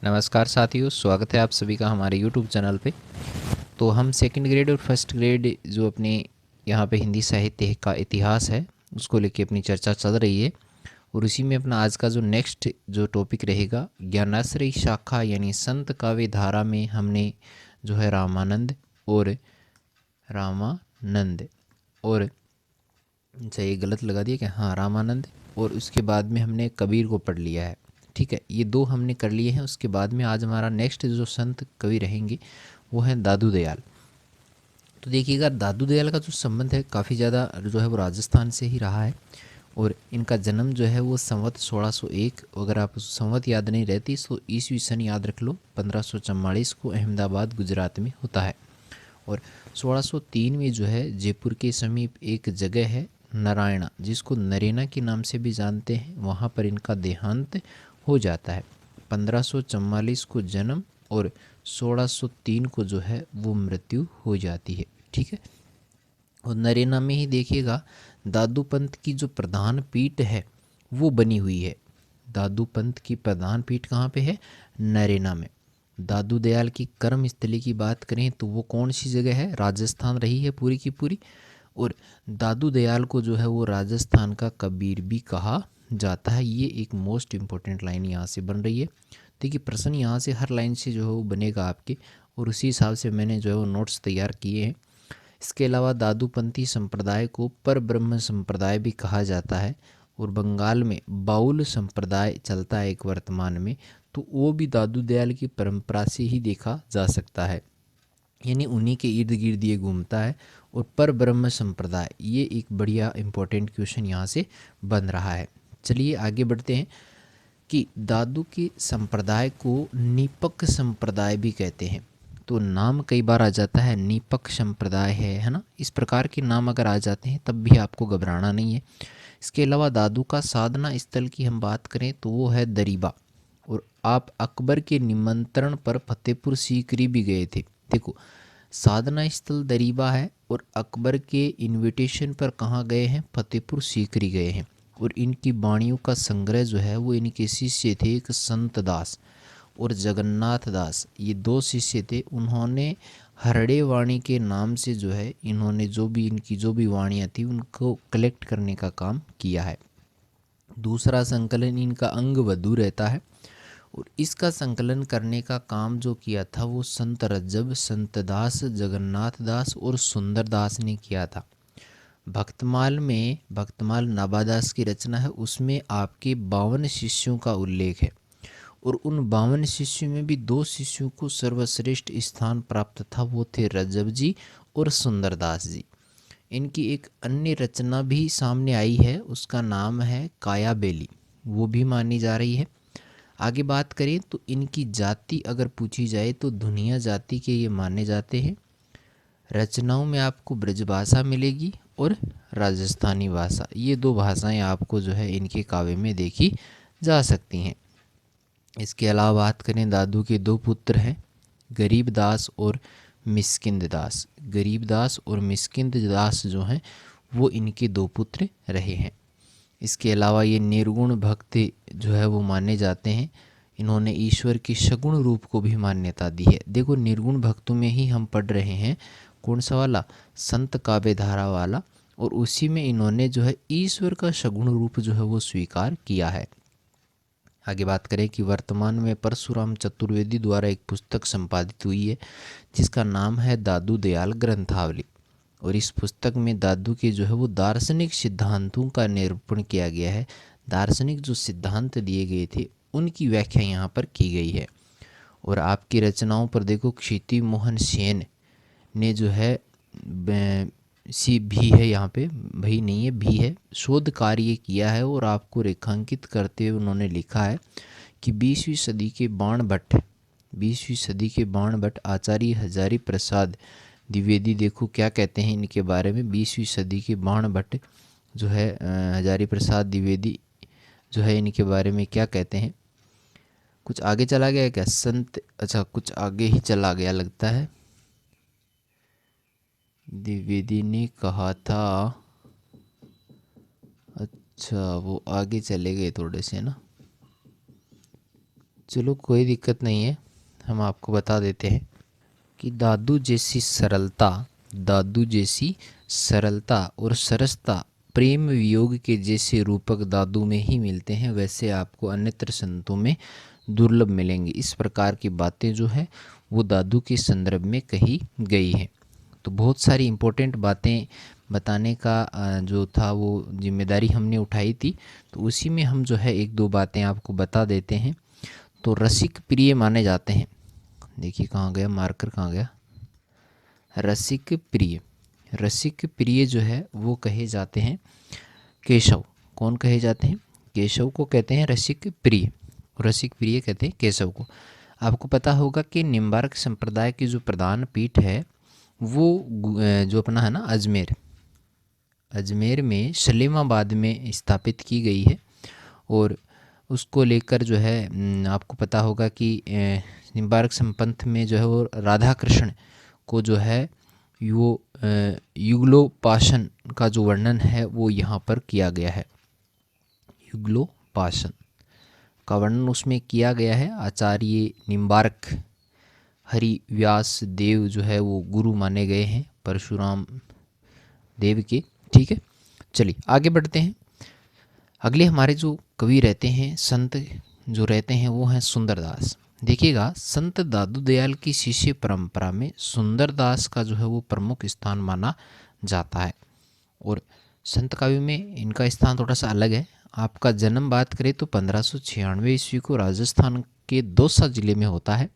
नमस्कार साथियों, स्वागत है आप सभी का हमारे YouTube चैनल पे। तो हम सेकंड ग्रेड और फर्स्ट ग्रेड जो अपने यहाँ पे हिंदी साहित्य का इतिहास है उसको लेके अपनी चर्चा चल रही है। और उसी में अपना आज का जो नेक्स्ट जो टॉपिक रहेगा, ज्ञानाश्रय शाखा यानी संत काव्य धारा में हमने जो है रामानंद और अच्छा ये गलत लगा दिया क्या, हाँ रामानंद, और उसके बाद में हमने कबीर को पढ़ लिया है। ठीक है, ये दो हमने कर लिए हैं। उसके बाद में आज हमारा नेक्स्ट जो संत कवि रहेंगे वो हैं दादू दयाल। तो देखिएगा, दादू दयाल का जो संबंध है काफ़ी ज़्यादा जो है वो राजस्थान से ही रहा है। और इनका जन्म जो है वो संवत 1601, अगर आप संवत याद नहीं रहती तो ईस्वी सन याद रख लो, 1544 को अहमदाबाद गुजरात में होता है। और 1603 में जो है जयपुर के समीप एक जगह है नारायणा, जिसको नरेना के नाम से भी जानते हैं, वहाँ पर इनका देहांत हो जाता है। 1544 को जन्म और 1603 को जो है वो मृत्यु हो जाती है। ठीक है, और नरेना में ही देखिएगा दादू पंथ की जो प्रधान पीठ है वो बनी हुई है। दादू पंथ की प्रधान पीठ कहाँ पे है? नरेना में। दादू दयाल की कर्म स्थली की बात करें तो वो कौन सी जगह है? राजस्थान रही है पूरी की पूरी। और दादू दयाल को जो है वो राजस्थान का कबीर भी कहा जाता है। ये एक मोस्ट इम्पोर्टेंट लाइन यहाँ से बन रही है। देखिए, प्रश्न यहाँ से हर लाइन से जो है वो बनेगा आपके, और उसी हिसाब से मैंने जो है वो नोट्स तैयार किए हैं। इसके अलावा दादूपंथी संप्रदाय को पर ब्रह्म संप्रदाय भी कहा जाता है। और बंगाल में बाउल संप्रदाय चलता है एक वर्तमान में, तो वो भी दादू दयाल की परंपरा से ही देखा जा सकता है, यानी उन्हीं के इर्द गिर्द ये घूमता है। और पर ब्रह्म संप्रदाय, ये एक बढ़िया इंपॉर्टेंट क्वेश्चन यहाँ से बन रहा है। चलिए आगे बढ़ते हैं कि दादू के संप्रदाय को नीपक संप्रदाय भी कहते हैं। तो नाम कई बार आ जाता है नीपक संप्रदाय है ना, इस प्रकार के नाम अगर आ जाते हैं तब भी आपको घबराना नहीं है। इसके अलावा दादू का साधना स्थल की हम बात करें तो वो है दरीबा। और आप अकबर के निमंत्रण पर फतेहपुर सीकरी भी गए थे। देखो, साधना स्थल दरीबा है और अकबर के इनविटेशन पर कहाँ गए हैं? फतेहपुर सीकरी गए हैं। और इनकी वाणियों का संग्रह जो है वो इनके शिष्य थे, एक संत दास और जगन्नाथ दास, ये दो शिष्य थे। उन्होंने हरड़े वाणी के नाम से जो है इन्होंने इनकी जो भी वाणियाँ थी उनको कलेक्ट करने का काम किया है। दूसरा संकलन इनका अंग वधु रहता है। और इसका संकलन करने का काम जो किया था वो संत रज्जब, संत दास, जगन्नाथ दास और सुंदर दास ने किया था। भक्तमाल नाबादास की रचना है, उसमें आपके 52 शिष्यों का उल्लेख है। और उन 52 शिष्यों में भी 2 शिष्यों को सर्वश्रेष्ठ स्थान प्राप्त था, वो थे रज्जब जी और सुंदरदास जी। इनकी एक अन्य रचना भी सामने आई है, उसका नाम है काया बेली, वो भी मानी जा रही है। आगे बात करें तो इनकी जाति अगर पूछी जाए तो धुनिया जाति के ये माने जाते हैं। रचनाओं में आपको ब्रजभाषा मिलेगी और राजस्थानी भाषा, ये 2 भाषाएं आपको जो है इनके काव्य में देखी जा सकती हैं। इसके अलावा बात करें, दादू के 2 पुत्र हैं, गरीब दास और मिस्किंद दास। गरीब दास और मिस्किंद दास जो हैं वो इनके 2 पुत्र रहे हैं। इसके अलावा ये निर्गुण भक्त जो है वो माने जाते हैं। इन्होंने ईश्वर के सगुण रूप को भी मान्यता दी है। देखो, निर्गुण भक्तों में ही हम पढ़ रहे हैं, कौन सा वाला? संत काव्य धारा वाला। और उसी में इन्होंने जो है ईश्वर का सगुण रूप जो है वो स्वीकार किया है। आगे बात करें कि वर्तमान में परशुराम चतुर्वेदी द्वारा एक पुस्तक संपादित हुई है जिसका नाम है दादू दयाल ग्रंथावली। और इस पुस्तक में दादू के जो है वो दार्शनिक सिद्धांतों का निरूपण किया गया है। दार्शनिक जो सिद्धांत दिए गए थे उनकी व्याख्या यहाँ पर की गई है। और आपकी रचनाओं पर देखो, क्षिति मोहन सेन ने जो है सी भी है यहाँ पे, भाई नहीं है, भी है, शोध कार्य किया है। और आपको रेखांकित करते हुए उन्होंने लिखा है कि 20वीं सदी के बाण भट्ट आचार्य हजारी प्रसाद द्विवेदी, देखो क्या कहते हैं इनके बारे में। 20वीं सदी के बाण भट्ट जो है हजारी प्रसाद द्विवेदी जो है इनके बारे में क्या कहते हैं। कुछ आगे चला गया क्या संत? अच्छा, कुछ आगे ही चला गया लगता है। द्विवेदी ने कहा था, अच्छा वो आगे चले गए थोड़े से ना। चलो कोई दिक्कत नहीं है, हम आपको बता देते हैं कि दादू जैसी सरलता और सरसता प्रेम वियोग के जैसे रूपक दादू में ही मिलते हैं, वैसे आपको अन्यत्र संतों में दुर्लभ मिलेंगे। इस प्रकार की बातें जो है वो दादू के संदर्भ में कही गई हैं। तो बहुत सारी इम्पोर्टेंट बातें बताने का जो था वो जिम्मेदारी हमने उठाई थी, तो उसी में हम जो है एक दो बातें आपको बता देते हैं। तो रसिक प्रिय माने जाते हैं, देखिए कहाँ गया मार्कर, कहाँ गया, रसिक प्रिय जो है वो कहे जाते हैं केशव। कौन कहे जाते हैं? केशव को कहते हैं रसिक प्रिय कहते हैं केशव को। आपको पता होगा कि निम्बार्क संप्रदाय की जो प्रधान पीठ है वो जो अपना है ना अजमेर में सलेमाबाद में स्थापित की गई है। और उसको लेकर जो है आपको पता होगा कि निम्बार्क संपंथ में जो है वो राधा कृष्ण को जो है वो युगलोपासन का जो वर्णन है वो यहाँ पर किया गया है। युगलोपासन का वर्णन उसमें किया गया है। आचार्य निम्बार्क हरि व्यास देव जो है वो गुरु माने गए हैं परशुराम देव के। ठीक है, चलिए आगे बढ़ते हैं। अगले हमारे जो कवि रहते हैं, संत जो रहते हैं वो हैं सुंदरदास। देखिएगा, संत दादू दयाल की शिष्य परंपरा में सुंदरदास का जो है वो प्रमुख स्थान माना जाता है। और संत काव्य में इनका स्थान थोड़ा सा अलग है। आपका जन्म बात करें तो 1596 ईस्वी को राजस्थान के दौसा जिले में होता है।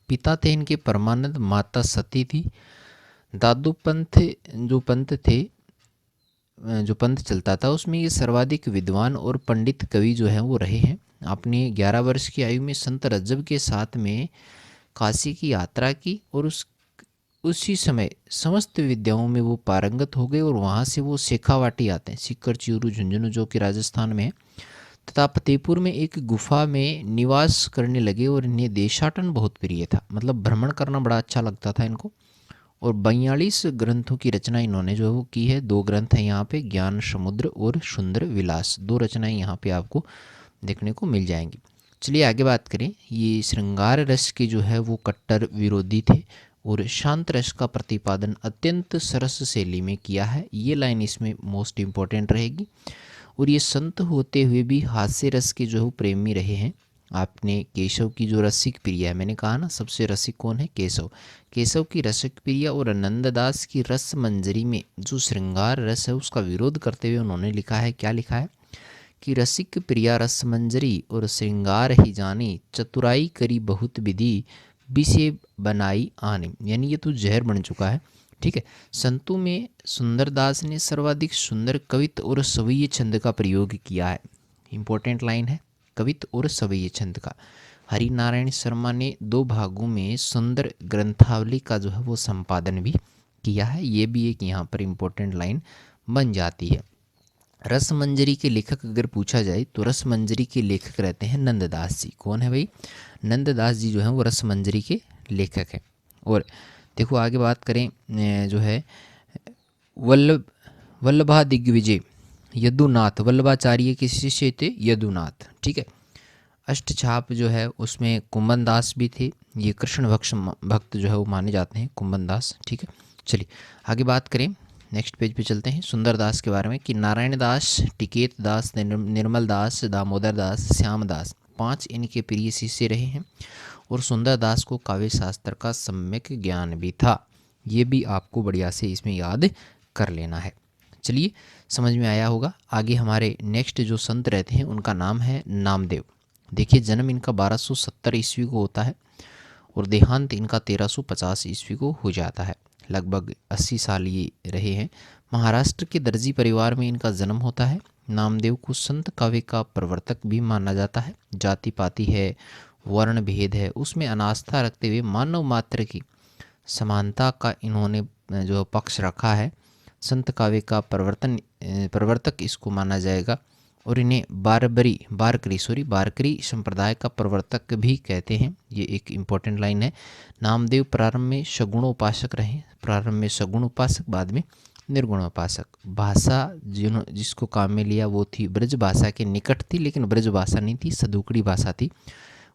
पिता थे इनके परमानंद, माता सती थी। दादू पंथ जो पंथ चलता था उसमें ये सर्वाधिक विद्वान और पंडित कवि जो हैं वो रहे हैं। अपनी 11 वर्ष की आयु में संत रज्जब के साथ में काशी की यात्रा की और उसी समय समस्त विद्याओं में वो पारंगत हो गए। और वहाँ से वो शेखावाटी आते हैं, सीकर, चिरू, झुंझुनू जो कि राजस्थान में है, तथा फतेहपुर में एक गुफा में निवास करने लगे। और इन्हें देशाटन बहुत प्रिय था, मतलब भ्रमण करना बड़ा अच्छा लगता था इनको। और 42 ग्रंथों की रचना इन्होंने जो है वो की है। 2 ग्रंथ हैं यहाँ पे, ज्ञान समुद्र और सुंदर विलास, 2 रचनाएं यहाँ पे आपको देखने को मिल जाएंगी। चलिए आगे बात करें। ये श्रृंगार रस के जो है वो कट्टर विरोधी थे और शांत रस का प्रतिपादन अत्यंत सरस शैली में किया है। ये लाइन इसमें मोस्ट इम्पॉर्टेंट रहेगी। और ये संत होते हुए भी हास्य रस के जो है प्रेमी रहे हैं। आपने केशव की जो रसिक प्रिया है, मैंने कहा ना सबसे रसिक कौन है? केशव की रसिक प्रिया और नंददास की रस मंजरी में जो श्रृंगार रस है उसका विरोध करते हुए उन्होंने लिखा है, क्या लिखा है कि रसिक प्रिया रस मंजरी और श्रृंगार ही जानी, चतुराई करी बहुत विधि विषय बनाई आने। यानी ये तो जहर बन चुका है। ठीक है, संतों में सुंदरदास ने सर्वाधिक सुंदर कवित्व और सवैये छंद का प्रयोग किया है। इंपॉर्टेंट लाइन है, कवित्व और सवैये छंद का। हरिनारायण शर्मा ने 2 भागों में सुंदर ग्रंथावली का जो है वो संपादन भी किया है। ये भी एक यहाँ पर इम्पोर्टेंट लाइन बन जाती है। रसमंजरी के लेखक अगर पूछा जाए तो रसमंजरी के लेखक रहते हैं नंददास जी। कौन है भाई? नंददास जी जो हैं वो रसमंजरी के लेखक हैं। और देखो आगे बात करें जो है वल्लभा दिग्विजय यदुनाथ, वल्लभाचार्य के शिष्य थे यदुनाथ। ठीक है, अष्टछाप जो है उसमें कुंभन दास भी थे। ये कृष्ण भक्त जो है वो माने जाते हैं कुंभन दास। ठीक है, चलिए आगे बात करें, नेक्स्ट पेज पे चलते हैं सुंदर दास के बारे में कि नारायण दास, टिकेत दास, निर्मल दास, दामोदर दास, श्याम दास 5 इनके प्रिय शिष्य रहे हैं। और सुंदर दास को काव्य शास्त्र का सम्यक ज्ञान भी था। ये भी आपको बढ़िया से इसमें याद कर लेना है। चलिए समझ में आया होगा। आगे हमारे नेक्स्ट जो संत रहते हैं उनका नाम है नामदेव। देखिए जन्म इनका 1270 ईस्वी को होता है और देहांत इनका 1350 ईस्वी को हो जाता है। लगभग 80 साल ये रहे हैं। महाराष्ट्र के दर्जी परिवार में इनका जन्म होता है। नामदेव को संत काव्य का प्रवर्तक भी माना जाता है। जाति पाति है, वर्ण भेद है, उसमें अनास्था रखते हुए मानव मात्र की समानता का इन्होंने जो पक्ष रखा है। संत काव्य का प्रवर्तक इसको माना जाएगा। और इन्हें बारकरी संप्रदाय का प्रवर्तक भी कहते हैं। ये एक इम्पॉर्टेंट लाइन है। नामदेव प्रारंभ में सगुणोपासक रहे, बाद में निर्गुण उपासक। भाषा जिसको काम में लिया वो थी ब्रज भाषा के निकट थी, लेकिन ब्रज भाषा नहीं थी, सदुकड़ी भाषा थी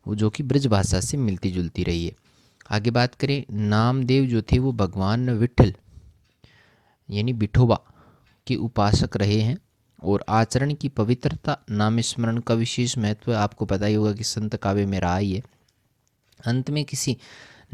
वो, जो कि ब्रज भाषा से मिलती जुलती रही है। आगे बात करें, नामदेव जो थे वो भगवान विठल यानी विठोबा के उपासक रहे हैं, और आचरण की पवित्रता, नाम स्मरण का विशेष महत्व आपको पता ही होगा कि संत काव्य में रहा ही है। अंत में किसी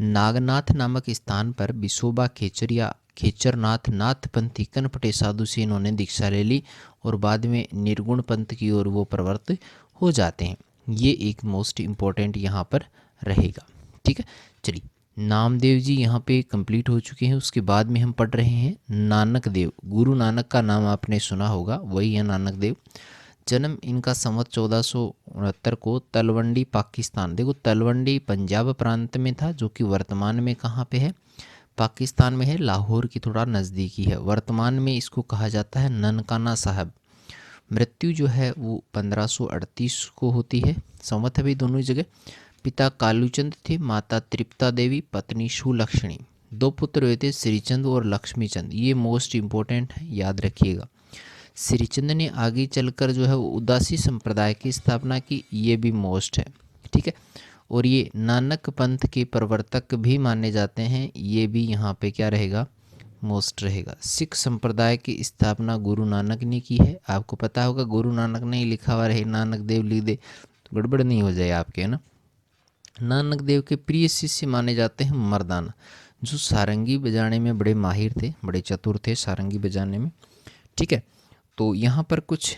नागनाथ नामक स्थान पर विसोबा खेचर या खेचरनाथ नाथ पंथी कनपटे साधु से इन्होंने दीक्षा ले ली, और बाद में निर्गुण पंथ की ओर वो प्रवृत्त हो जाते हैं। ये एक मोस्ट इम्पोर्टेंट यहाँ पर रहेगा। ठीक है, चलिए नामदेव जी यहाँ पे कंप्लीट हो चुके हैं। उसके बाद में हम पढ़ रहे हैं नानक देव। गुरु नानक का नाम आपने सुना होगा, वही है नानक देव। जन्म इनका संवत 1469 को तलवंडी पाकिस्तान, देखो तलवंडी पंजाब प्रांत में था, जो कि वर्तमान में कहाँ पे है, पाकिस्तान में है, लाहौर की थोड़ा नज़दीकी है। वर्तमान में इसको कहा जाता है ननकाना साहब। मृत्यु जो है वो 1538 को होती है। संवत है भाई दोनों ही जगह। पिता कालूचंद थे, माता तृप्ता देवी, पत्नी सुलक्षणी। 2 पुत्र हुए थे, श्रीचंद और लक्ष्मीचंद। ये मोस्ट इम्पोर्टेंट है, याद रखिएगा। श्रीचंद ने आगे चलकर जो है वो उदासी संप्रदाय की स्थापना की, ये भी मोस्ट है। ठीक है, और ये नानक पंथ के प्रवर्तक भी माने जाते हैं, ये भी यहाँ पे क्या रहेगा, मोस्ट रहेगा। सिख संप्रदाय की स्थापना गुरु नानक ने की है। आपको पता होगा गुरु नानक ने लिखा हुआ रहे नानक देव लिख दे तो गड़बड़ नहीं हो जाए आपके, है ना। नानक देव के प्रिय शिष्य माने जाते हैं मर्दाना, जो सारंगी बजाने में बड़े माहिर थे, बड़े चतुर थे सारंगी बजाने में। ठीक है, तो यहाँ पर कुछ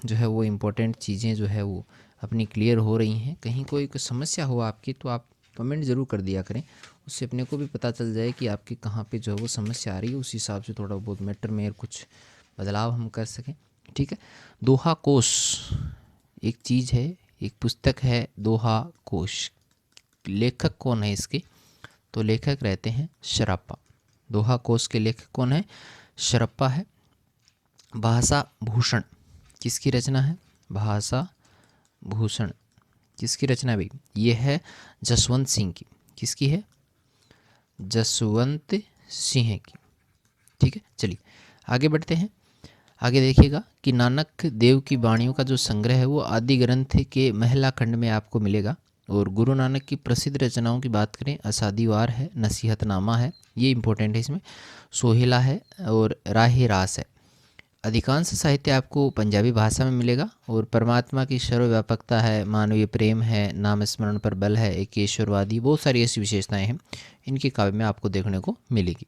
जो है वो इम्पोर्टेंट चीज़ें जो है वो अपनी क्लियर हो रही हैं। कहीं कोई समस्या हो आपकी तो आप कमेंट ज़रूर कर दिया करें, उससे अपने को भी पता चल जाए कि आपकी कहाँ पे जो है वो समस्या आ रही है, उस हिसाब से थोड़ा बहुत मैटर में कुछ बदलाव हम कर सकें। ठीक है, दोहा कोश एक चीज़ है, एक पुस्तक है दोहा कोश। लेखक कौन है इसके, तो लेखक रहते हैं शरप्पा। दोहा कोश के लेखक कौन है, शरप्पा है। भाषा भूषण किसकी रचना है, भाषा भूषण किसकी रचना है भाई, ये है जसवंत सिंह की। किसकी है, जसवंत सिंह की। ठीक है, चलिए आगे बढ़ते हैं। आगे देखिएगा कि नानक देव की वाणियों का जो संग्रह है वो आदि ग्रंथ के महिला खंड में आपको मिलेगा। और गुरु नानक की प्रसिद्ध रचनाओं की बात करें, असादीवार है, नसीहतनामा है, ये इंपॉर्टेंट है इसमें, सोहेला है और राहे रास है। अधिकांश साहित्य आपको पंजाबी भाषा में मिलेगा। और परमात्मा की सर्वव्यापकता है, मानवीय प्रेम है, नाम स्मरण पर बल है, एकेश्वरवादी, बहुत सारी ऐसी विशेषताएं हैं इनके काव्य में आपको देखने को मिलेगी।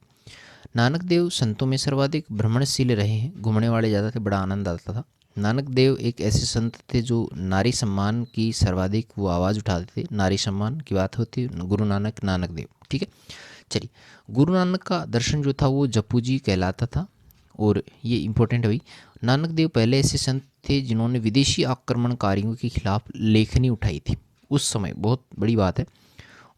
नानक देव संतों में सर्वाधिक भ्रमणशील रहे हैं, घूमने वाले ज़्यादा थे, बड़ा आनंद आता था। नानक देव एक ऐसे संत थे जो नारी सम्मान की सर्वाधिक वो आवाज़ उठाते थे। नारी सम्मान की बात होती गुरु नानक देव। ठीक है, चलिए गुरु नानक का दर्शन जो था वो जप्पू जी कहलाता था। और ये इम्पोर्टेंट है भाई, नानक देव पहले ऐसे संत थे जिन्होंने विदेशी आक्रमणकारियों के खिलाफ लेखनी उठाई थी उस समय, बहुत बड़ी बात है।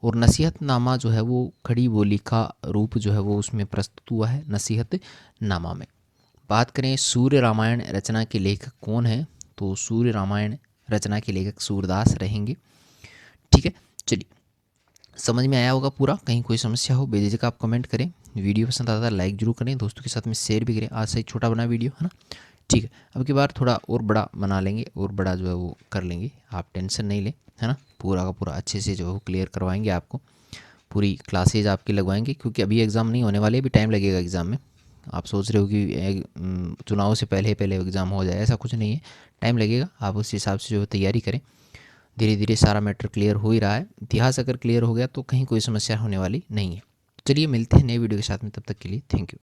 और नसीहतनामा जो है वो खड़ी बोली का रूप जो है वो उसमें प्रस्तुत हुआ है नसीहतनामा में। बात करें सूर्य रामायण रचना के लेखक कौन है, तो सूर्य रामायण रचना के लेखक सूरदास रहेंगे। ठीक है, चलिए समझ में आया होगा पूरा। कहीं कोई समस्या हो बेझिझक आप कमेंट करें। वीडियो पसंद आता है लाइक जरूर करें, दोस्तों के साथ में शेयर भी करें। आज से छोटा बना वीडियो है ना, ठीक है। अब की बार थोड़ा और बड़ा बना लेंगे, और बड़ा जो है वो कर लेंगे, आप टेंशन नहीं लें, है ना। पूरा का पूरा अच्छे से जो है वो क्लियर करवाएंगे आपको, पूरी क्लासेज आपकी लगवाएंगे, क्योंकि अभी एग्ज़ाम नहीं होने वाले, अभी टाइम लगेगा एग्ज़ाम में। आप सोच रहे हो कि चुनाव से पहले एग्ज़ाम हो जाए, ऐसा कुछ नहीं है, टाइम लगेगा। आप उस हिसाब से जो है तैयारी करें। धीरे धीरे सारा मैटर क्लियर हो ही रहा है। इतिहास अगर क्लियर हो गया तो कहीं कोई समस्या होने वाली नहीं है। चलिए मिलते हैं नए वीडियो के साथ में, तब तक के लिए थैंक यू।